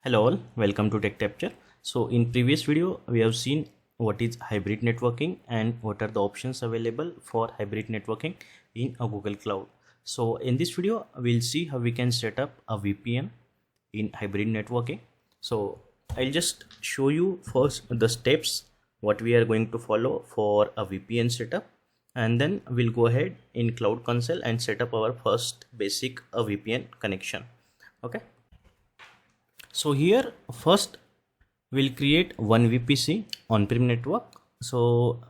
Hello all, welcome to Tech Capture. So in previous video we have seen what is hybrid networking and what are the options available for hybrid networking in a Google Cloud. So in this video we'll see how we can set up a VPN in hybrid networking. So I'll just show you first the steps what we are going to follow for a VPN setup, and then we'll go ahead in Cloud Console and set up our first basic VPN connection. Okay. So here first we'll create one VPC on-prem network. So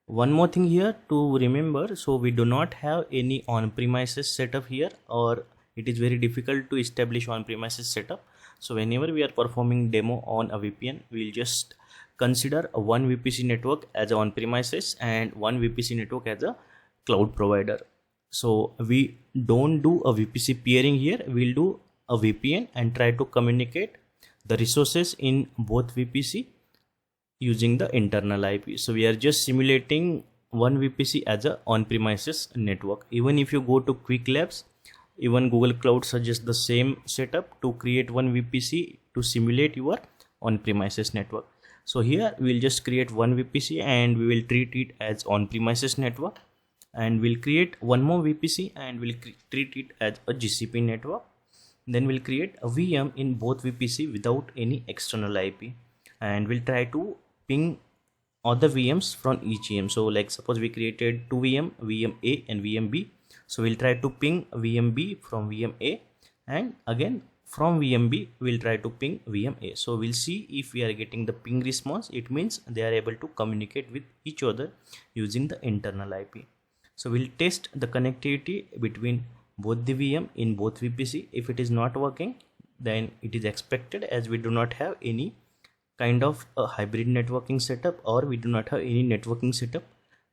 one more thing here to remember, so we do not have any on-premises setup here, or it is very difficult to establish on-premises setup. So whenever we are performing demo on a VPN, we'll just consider one VPC network as on-premises and one VPC network as a cloud provider. So we don't do a VPC peering here, we'll do a VPN and try to communicate the resources in both VPC using the internal IP. So we are just simulating one VPC as a on-premises network. Even if you go to Quick Labs, even Google Cloud suggests the same setup to create one VPC to simulate your on-premises network. So here we'll just create one VPC and we will treat it as on-premises network, and we'll create one more VPC and we'll treat it as a GCP network. Then we'll create a VM in both VPC without any external IP, and we'll try to ping other VMs from each VM. So like suppose we created two VM A and VM B. So we'll try to ping VM B from VM A, and again from VM B we'll try to ping VM A. So we'll see if we are getting the ping response. It means they are able to communicate with each other using the internal IP. So we'll test the connectivity between both the VM in both VPC. If it is not working, then it is expected, as we do not have any kind of a hybrid networking setup, or we do not have any networking setup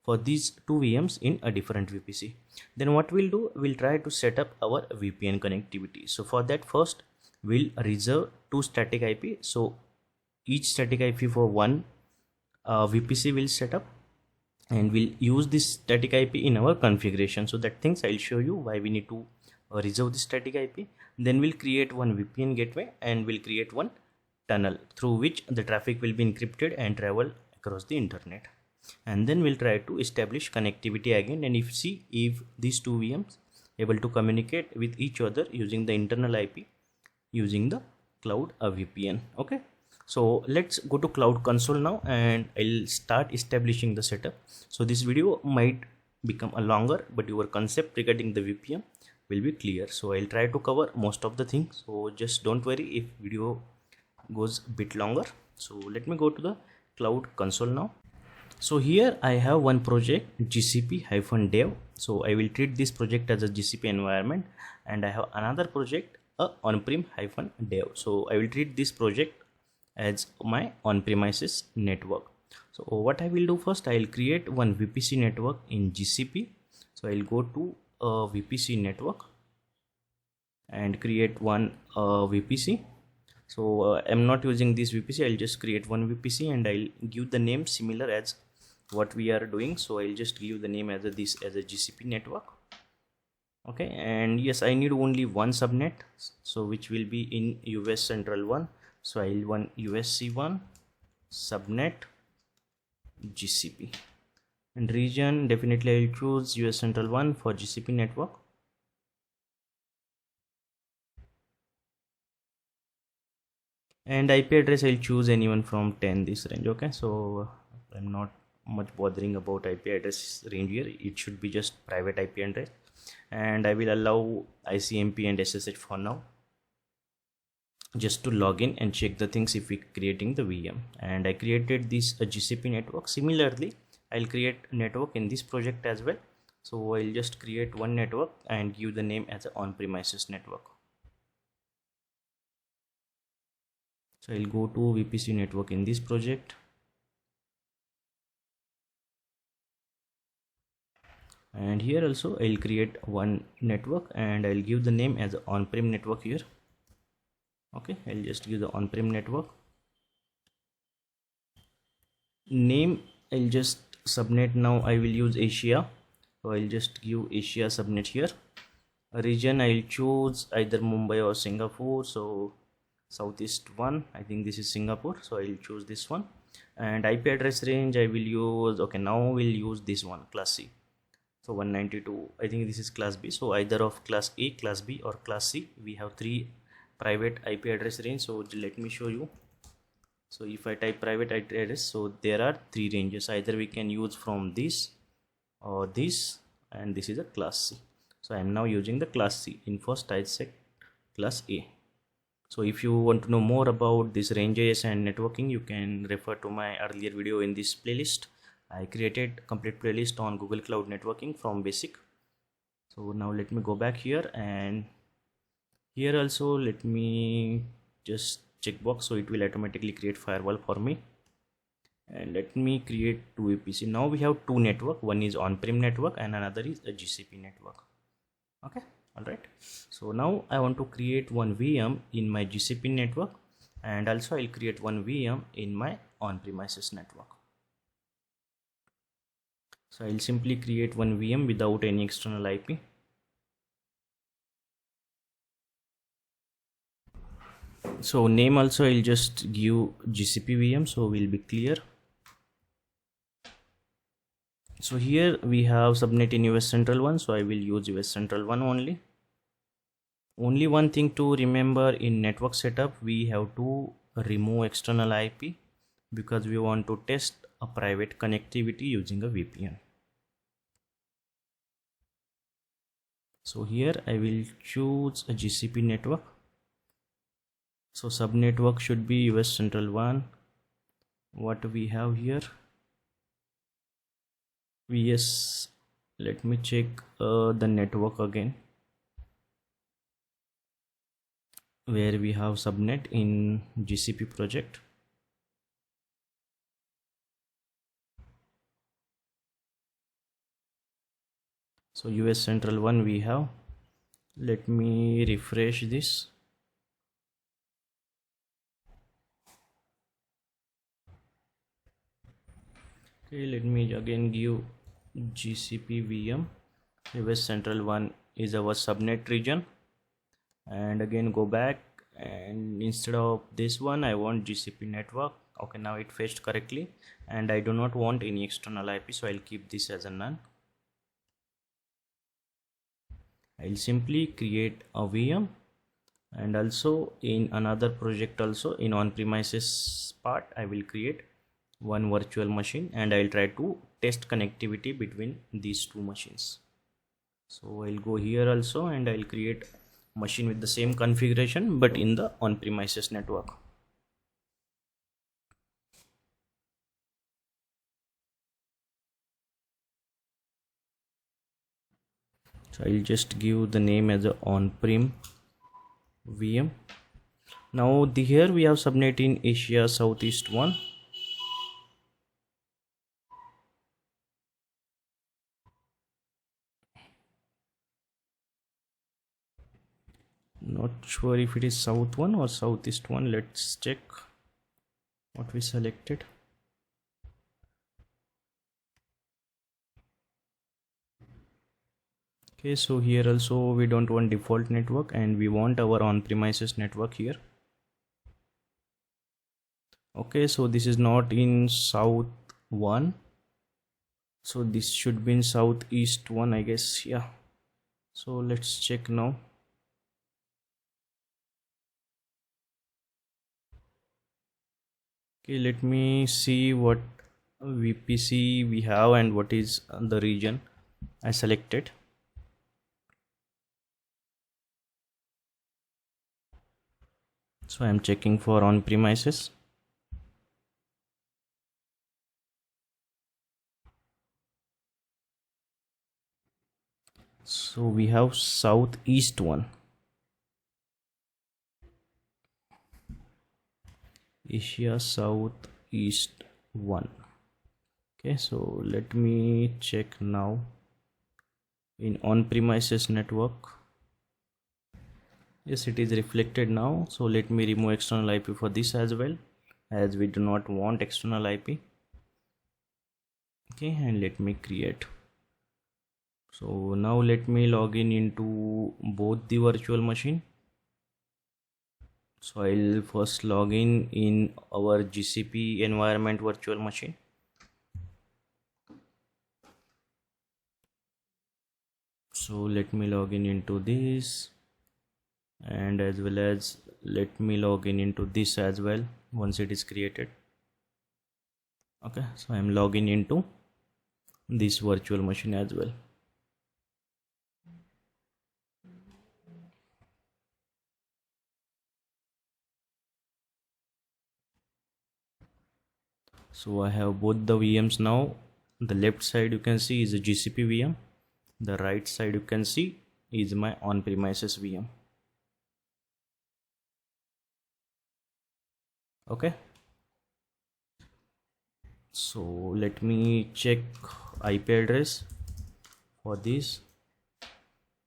for these two VMs in a different VPC. Then what we'll do, we'll try to set up our VPN connectivity. So for that, first we'll reserve two static IP. So each static IP for one VPC will set up, and we'll use this static IP in our configuration. So that things I'll show you why we need to reserve the static IP. Then we'll create one VPN gateway and we'll create one tunnel through which the traffic will be encrypted and travel across the internet. And then we'll try to establish connectivity again, and see if these two VMs able to communicate with each other using the internal IP using the cloud VPN. Okay. So let's go to Cloud Console now, and I'll start establishing the setup. So this video might become a longer, but your concept regarding the VPN will be clear. So I'll try to cover most of the things. So just don't worry if video goes a bit longer. So let me go to the Cloud Console now. So here I have one project, GCP-dev. So I will treat this project as a GCP environment, and I have another project, on-prem-dev. So I will treat this project as my on-premises network. So what I will do first, I will create one VPC network in GCP. So I'll go to a VPC network and create one VPC. So I'm not using this VPC, I'll just create one VPC and I'll give the name similar as what we are doing. So I'll just give the name as a GCP network. Okay, and yes, I need only one subnet, so which will be in US Central 1. So I'll want USC1 subnet GCP, and region definitely I'll choose US Central 1 for GCP network. And IP address I'll choose anyone from 10 this range. Okay, so I'm not much bothering about IP address range here. It should be just private IP address, and I will allow ICMP and SSH for now, just to log in and check the things if we creating the VM. And I created this GCP network. Similarly, I'll create network in this project as well. So I'll just create one network and give the name as an on-premises network. So I'll go to VPC network in this project, and here also I'll create one network and I'll give the name as an on-prem network here. Okay, I'll just give the on-prem network name. I'll just subnet now I will use Asia, so I'll just give Asia subnet here. A region I'll choose either Mumbai or Singapore. So southeast one. I think this is Singapore, so I'll choose this one. And IP address range I will use, okay, now we'll use this one, class C. So 192, I think this is class B. So either of class A, class B or class C. We have 3 private IP address range. So let me show you. So if I type private IP address, so there are 3 ranges. Either we can use from this or this, and this is a class C. So I am now using the class C. In first I set class A. So if you want to know more about this ranges and networking, you can refer to my earlier video in this playlist. I created complete playlist on Google Cloud networking from basic. So now let me go back here, and here also let me just checkbox, so it will automatically create firewall for me. And let me create 2 VPC. Now we have 2 network. One is on-prem network and another is a GCP network. Okay. Alright, so now I want to create one VM in my GCP network, and also I'll create one VM in my on-premises network. So I'll simply create one VM without any external IP. So name also I'll just give GCP VM, so we'll be clear. So here we have subnet in US Central 1, so I will use US Central 1 only. Only one thing to remember in network setup, we have to remove external IP because we want to test a private connectivity using a VPN. So here I will choose a GCP network. So subnetwork should be US Central 1. What we have here? Yes, let me check the network again, where we have subnet in GCP project. So US Central 1 we have. Let me refresh this. Okay, let me again give GCP VM. US Central 1 is our subnet region, and again go back, and instead of this one I want GCP network. Okay, now it fetched correctly, and I do not want any external IP, so I'll keep this as a none. I'll simply create a VM, and also in another project, also in on-premises part, I will create one virtual machine, and I'll try to test connectivity between these 2 machines. So I'll go here also, and I'll create machine with the same configuration but in the on-premises network. So I'll just give the name as a on-prem VM. Now here we have subnet in Asia Southeast 1. Not sure if it is South 1 or Southeast 1. Let's check what we selected. Okay, so here also we don't want default network, and we want our on-premises network here. Okay, so this is not in South 1, so this should be in Southeast 1, I guess. Yeah, so let's check now. Okay, let me see what VPC we have and what is the region I selected. So I am checking for on-premises. So we have Southeast 1. Asia Southeast 1. Okay, so let me check now in on-premises network. Yes, it is reflected now. So let me remove external IP for this as well, as we do not want external IP. Okay, and let me create. So now let me log in into both the virtual machine. So I'll first log in our GCP environment virtual machine. So let me log in into this, and as well as let me log in into this as well once it is created. Okay, so I'm logging into this virtual machine as well. So I have both the VMs now. The left side you can see is a GCP VM. The right side you can see is my on-premises VM. Okay. So let me check IP address for this.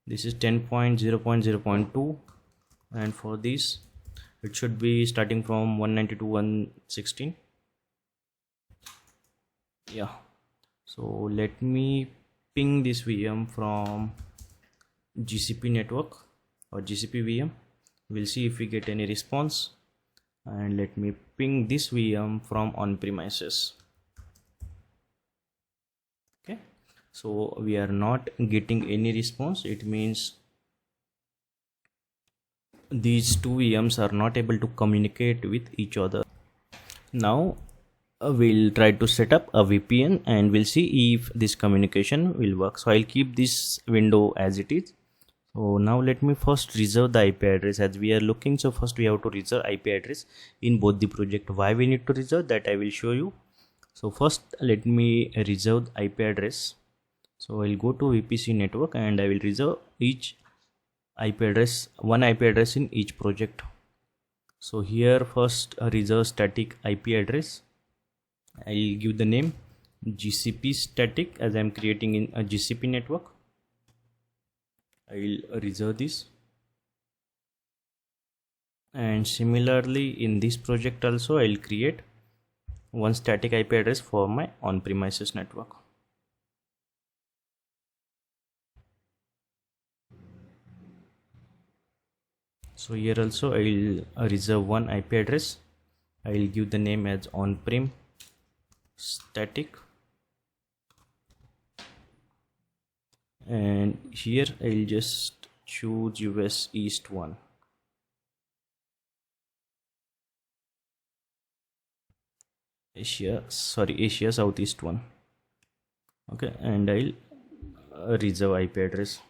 This is 10.0.0.2, and for this it should be starting from 192.116. Yeah. So let me ping this VM from GCP network or GCP VM. We'll see if we get any response. And let me ping this VM from on-premises. Okay, so we are not getting any response. It means these two VMs are not able to communicate with each other. Now we'll try to set up a VPN and we'll see if this communication will work. So I'll keep this window as it is. So now let me first reserve the IP address as we are looking. So first we have to reserve IP address in both the project. Why we need to reserve that I will show you. So first let me reserve the IP address. So I'll go to VPC network and I will reserve each IP address, one IP address in each project. So here first reserve static IP address. I'll give the name GCP static as I'm creating in a GCP network. I will reserve this, and similarly in this project also I'll create one static IP address for my on-premises network. So here also I'll reserve one IP address. I'll give the name as on-prem static, and here I'll just choose US East 1. Asia Southeast 1. Okay, and I'll reserve IP address.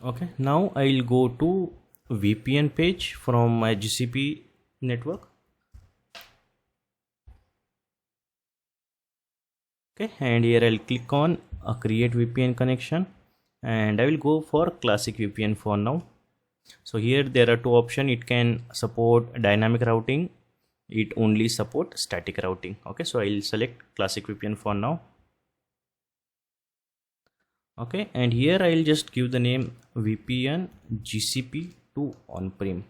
Okay, now I'll go to VPN page from my GCP network. Okay, and here I'll click on create VPN connection, and I will go for classic VPN for now. So here there are two options. It can support dynamic routing, it only support static routing. Okay, so I'll select classic VPN for now. Okay, and here I'll just give the name VPN GCP to on-prem,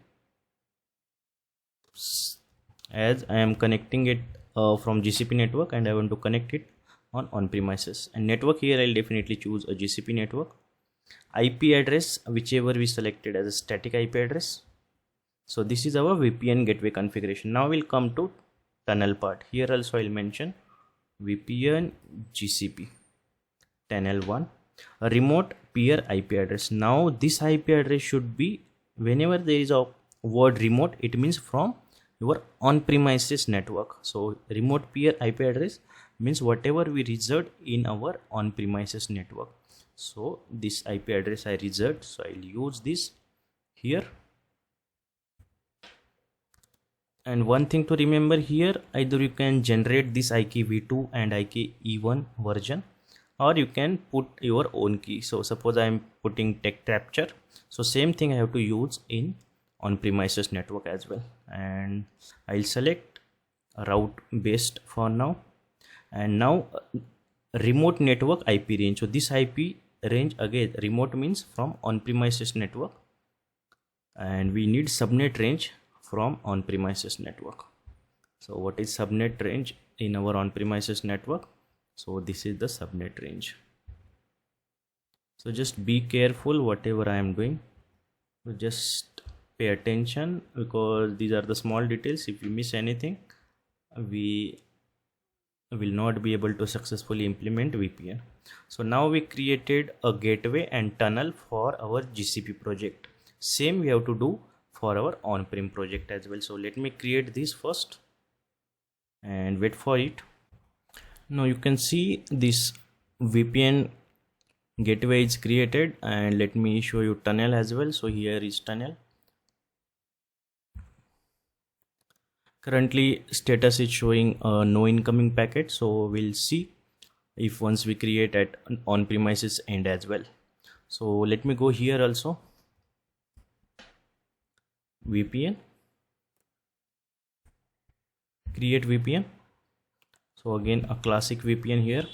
as I am connecting it from GCP network and I want to connect it on-premises. And network, here I'll definitely choose a GCP network. IP address, whichever we selected as a static IP address. So this is our VPN gateway configuration. Now we'll come to tunnel part. Here also I'll mention VPN GCP tunnel 1, a remote peer IP address. Now this IP address should be, whenever there is a word remote, it means from your on-premises network. So remote peer IP address means whatever we reserved in our on-premises network. So this IP address I reserved, so I'll use this here. And one thing to remember here, either you can generate this IK v2 and IK e1 version, or you can put your own key. So suppose I am putting tech capture, so same thing I have to use in on-premises network as well. And I'll select route based for now. And now remote network IP range. So this IP range, again remote means from on-premises network, and we need subnet range from on-premises network. So what is subnet range in our on-premises network? So this is the subnet range. So just be careful whatever I am doing. So just pay attention, because these are the small details. If you miss anything, we will not be able to successfully implement VPN. So now we created a gateway and tunnel for our GCP project. Same we have to do for our on-prem project as well. So let me create this first and wait for it. Now you can see this VPN gateway is created, and let me show you tunnel as well. So here is tunnel. Currently status is showing no incoming packet, so we'll see if once we create at on-premises end as well. So let me go here also, VPN, create VPN. So again a classic VPN here,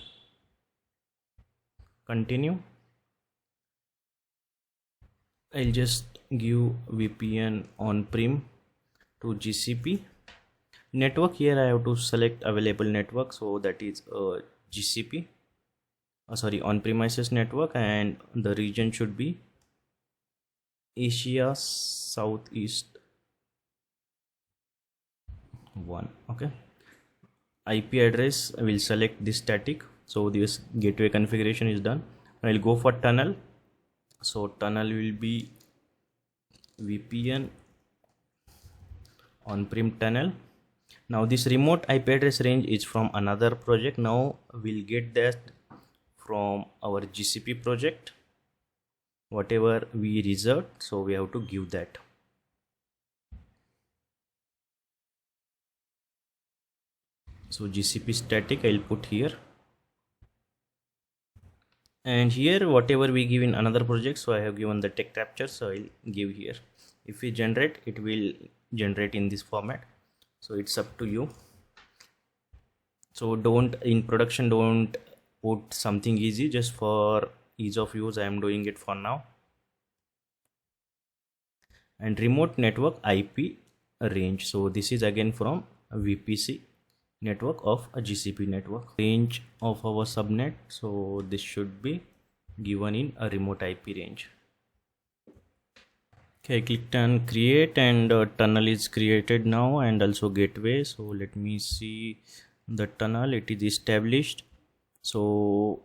continue. I'll just give VPN on-prem to GCP. Network, here I have to select available network, so that is GCP, on-premises network, and the region should be Asia Southeast 1. Okay, IP address I will select this static. So this gateway configuration is done. I'll go for tunnel. So tunnel will be VPN on-prem tunnel. Now this remote IP address range is from another project. Now we'll get that from our GCP project, whatever we reserved, so we have to give that. So GCP static I'll put here, and here whatever we give in another project, so I have given the tech capture, so I'll give here. If we generate, it will generate in this format, so it's up to you. So don't, in production, don't put something easy, just for ease of use I am doing it for now. And remote network IP range, so this is again from VPC network of a GCP network. Range of our subnet, so this should be given in a remote IP range. Okay, I clicked on create, and tunnel is created now, and also gateway. So let me see the tunnel, it is established. So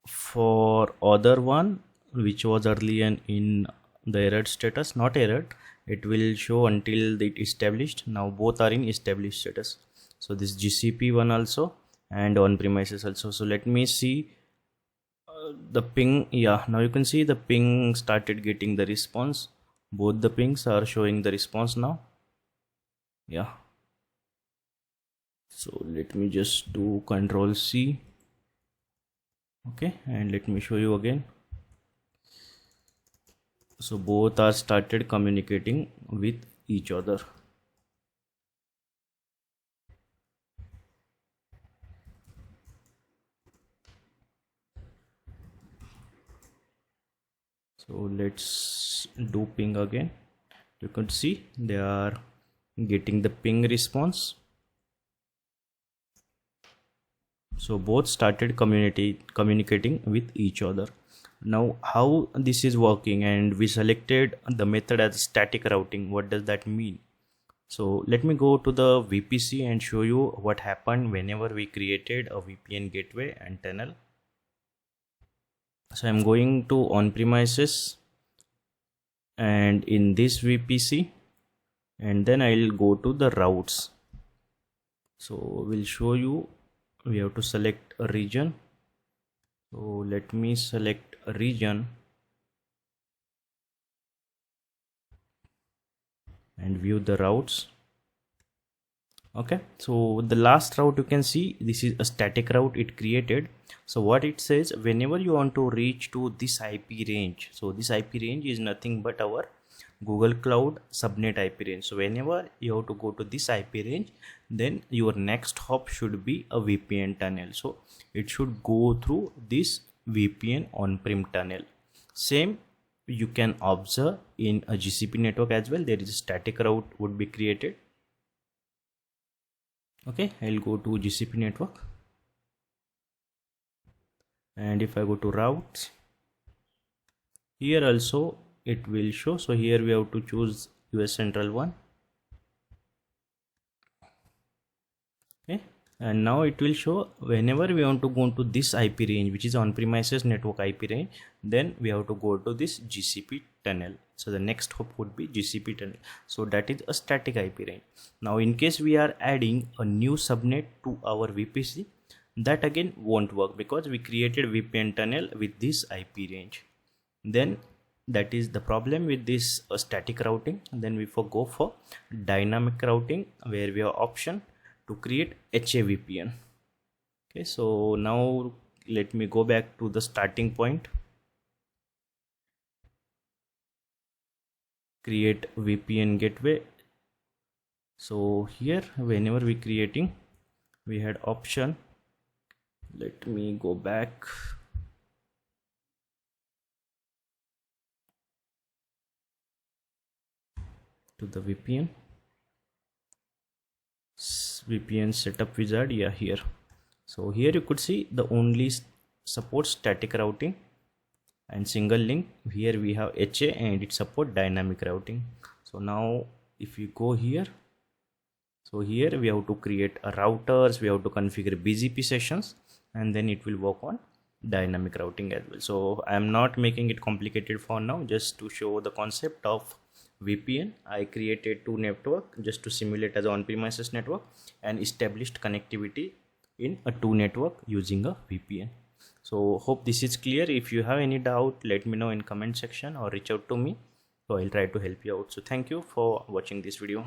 for other one which was earlier in the error status, not error, it will show until it established. Now both are in established status. So this GCP one also and on premises also. So let me see the ping. Yeah, now you can see the ping started getting the response. Both the pings are showing the response now. Yeah, so let me just do Control C. Okay, and let me show you again. So both are started communicating with each other. So let's do ping again. You can see they are getting the ping response. So both started communicating with each other. Now how this is working, and we selected the method as static routing. What does that mean? So let me go to the VPC and show you what happened whenever we created a VPN gateway and tunnel. So I'm going to on-premises and in this VPC, and then I'll go to the routes. So we'll show you, we have to select a region. So let me select a region and view the routes. Okay, so the last route, you can see this is a static route it created. So what it says, whenever you want to reach to this IP range, so this IP range is nothing but our Google Cloud subnet IP range. So whenever you have to go to this IP range, then your next hop should be a VPN tunnel. So it should go through this VPN on-prem tunnel. Same you can observe in a GCP network as well. There is a static route would be created. Okay, I'll go to GCP network. and if I go to routes, here also it will show. So here we have to choose US Central one. Okay, and now it will show whenever we want to go into this IP range, which is on-premises network IP range, then we have to go to this GCP tunnel. So the next hop would be GCP tunnel. So that is a static IP range. Now in case we are adding a new subnet to our VPC, that again won't work because we created VPN tunnel with this IP range. Then that is the problem with this static routing. Then we go for dynamic routing, where we have option to create HAVPN. Okay, so now let me go back to the starting point, create VPN gateway. So here whenever we creating, we had option, let me go back to the VPN setup wizard. Yeah, here. So here you could see the only support static routing and single link. Here we have HA and it support dynamic routing. So now if you go here, so here we have to create a routers, we have to configure BGP sessions, and then it will work on dynamic routing as well. So I am not making it complicated for now, just to show the concept of VPN. I created two network just to simulate as on-premises network and established connectivity in a two network using a VPN. So hope this is clear. If you have any doubt, let me know in comment section or reach out to me, so I'll try to help you out. So thank you for watching this video.